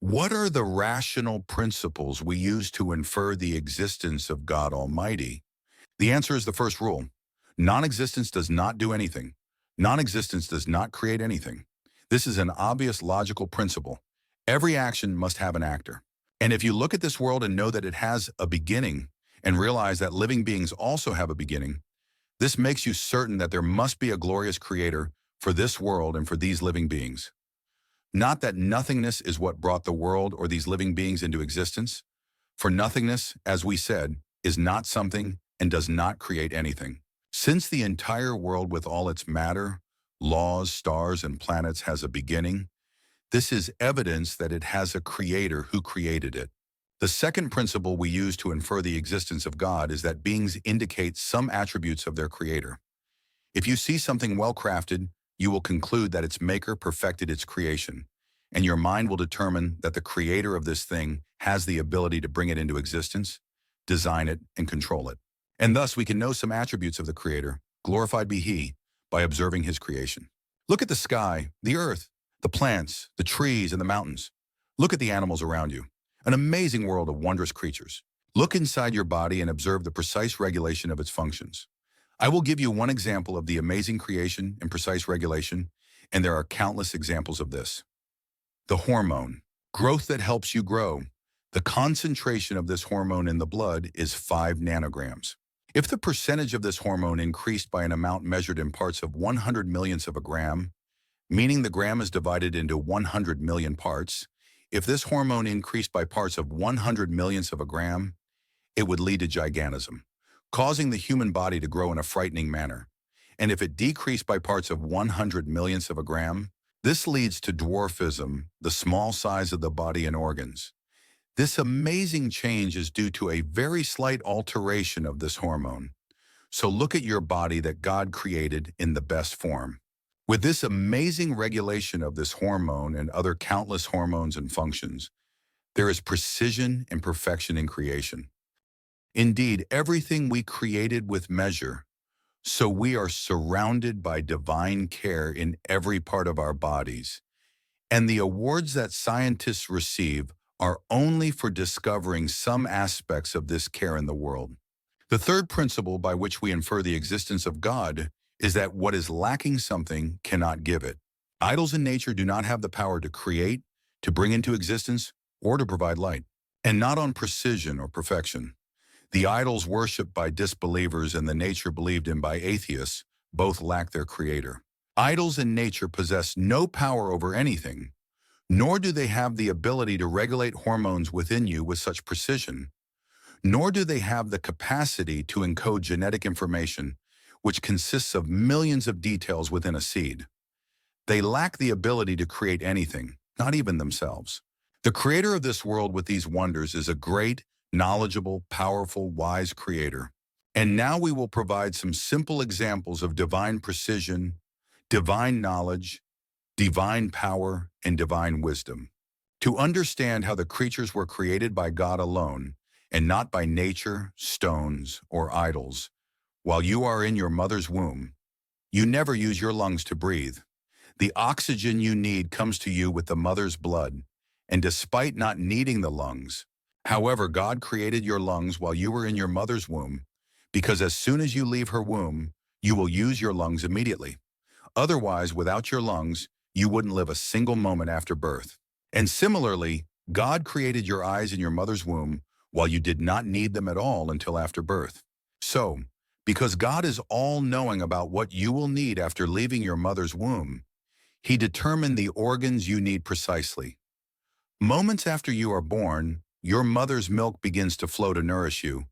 What are the rational principles we use to infer the existence of God Almighty? The answer is the first rule. Non-existence does not do anything. Non-existence does not create anything. This is an obvious logical principle. Every action must have an actor. And if you look at this world and know that it has a beginning and realize that living beings also have a beginning, this makes you certain that there must be a glorious creator for this world and for these living beings. Not that nothingness is what brought the world or these living beings into existence, for nothingness, as we said, is not something and does not create anything. Since the entire world with all its matter, laws, stars, and planets has a beginning, this is evidence that it has a creator who created it. The second principle we use to infer the existence of God is that beings indicate some attributes of their creator. If you see something well-crafted, you will conclude that its maker perfected its creation, and your mind will determine that the creator of this thing has the ability to bring it into existence, design it, and control it. And thus we can know some attributes of the creator, glorified be he, by observing his creation. Look at the sky, the earth, the plants, the trees, and the mountains. Look at the animals around you, an amazing world of wondrous creatures. Look inside your body and observe the precise regulation of its functions. I will give you one example of the amazing creation and precise regulation, and there are countless examples of this. The hormone, growth that helps you grow. The concentration of this hormone in the blood is 5 nanograms. If the percentage of this hormone increased by an amount measured in parts of 100 millionths of a gram, meaning the gram is divided into 100 million parts, if this hormone increased by parts of 100 millionths of a gram, it would lead to gigantism, causing the human body to grow in a frightening manner. And if it decreased by parts of 100 millionths of a gram, this leads to dwarfism, the small size of the body and organs. This amazing change is due to a very slight alteration of this hormone. So look at your body that God created in the best form. With this amazing regulation of this hormone and other countless hormones and functions, there is precision and perfection in creation. Indeed, everything we created with measure, so we are surrounded by divine care in every part of our bodies. And the awards that scientists receive are only for discovering some aspects of this care in the world. The third principle by which we infer the existence of God is that what is lacking something cannot give it. Idols in nature do not have the power to create, to bring into existence, or to provide light, and not on precision or perfection. The idols worshipped by disbelievers and the nature believed in by atheists both lack their creator. Idols in nature possess no power over anything, nor do they have the ability to regulate hormones within you with such precision, nor do they have the capacity to encode genetic information, which consists of millions of details within a seed. They lack the ability to create anything, not even themselves. The creator of this world with these wonders is a great, knowledgeable, powerful, wise creator. And now we will provide some simple examples of divine precision, divine knowledge, divine power, and divine wisdom. To understand how the creatures were created by God alone, and not by nature, stones, or idols, while you are in your mother's womb, you never use your lungs to breathe. The oxygen you need comes to you with the mother's blood, and despite not needing the lungs, however, God created your lungs while you were in your mother's womb, because as soon as you leave her womb, you will use your lungs immediately. Otherwise, without your lungs, you wouldn't live a single moment after birth. And similarly, God created your eyes in your mother's womb while you did not need them at all until after birth. So, because God is all-knowing about what you will need after leaving your mother's womb, He determined the organs you need precisely. Moments after you are born, your mother's milk begins to flow to nourish you,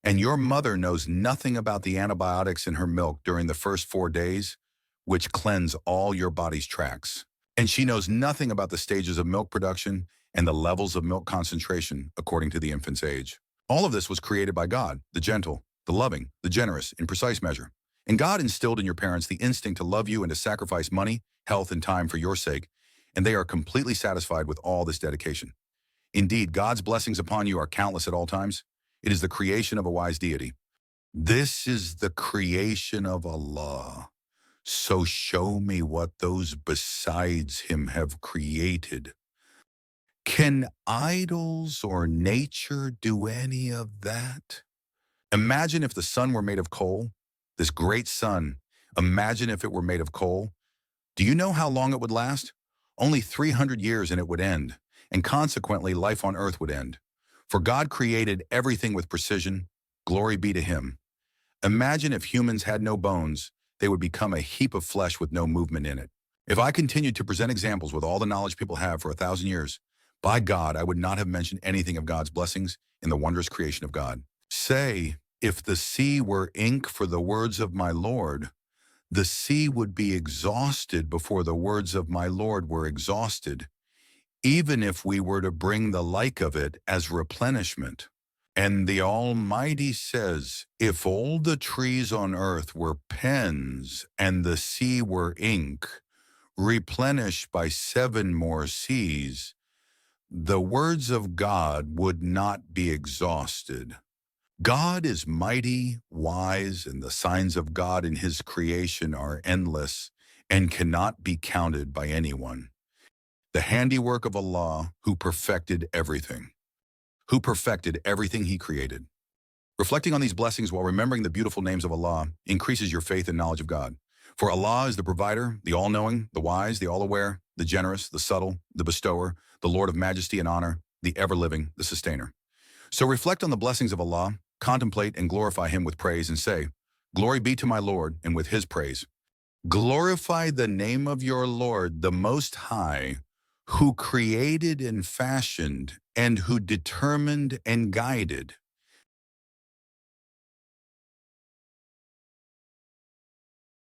and your mother knows nothing about the antibiotics in her milk during the first 4 days, which cleanse all your body's tracts. And she knows nothing about the stages of milk production and the levels of milk concentration according to the infant's age. All of this was created by God, the gentle, the loving, the generous, in precise measure. And God instilled in your parents the instinct to love you and to sacrifice money, health, and time for your sake, and they are completely satisfied with all this dedication. Indeed, God's blessings upon you are countless at all times. It is the creation of a wise deity. This is the creation of Allah. So show me what those besides him have created. Can idols or nature do any of that? Imagine if the sun were made of coal, this great sun. Imagine if it were made of coal. Do you know how long it would last? Only 300 years and it would end, and consequently life on earth would end. For God created everything with precision. Glory be to him. Imagine if humans had no bones, they would become a heap of flesh with no movement in it. If I continued to present examples with all the knowledge people have for 1,000 years, by God, I would not have mentioned anything of God's blessings in the wondrous creation of God. Say, if the sea were ink for the words of my Lord, the sea would be exhausted before the words of my Lord were exhausted, even if we were to bring the like of it as replenishment. And the Almighty says, if all the trees on earth were pens and the sea were ink, replenished by 7 more seas, the words of God would not be exhausted. God is mighty, wise, and the signs of God in his creation are endless and cannot be counted by anyone. The handiwork of Allah, who perfected everything. He created. Reflecting on these blessings while remembering the beautiful names of Allah increases your faith and knowledge of God. For Allah is the provider, the all-knowing, the wise, the all-aware, the generous, the subtle, the bestower, the Lord of majesty and honor, the ever-living, the sustainer. So reflect on the blessings of Allah, contemplate and glorify him with praise and say, glory be to my Lord, and with his praise. Glorify the name of your Lord, the Most High, who created and fashioned and who determined and guided.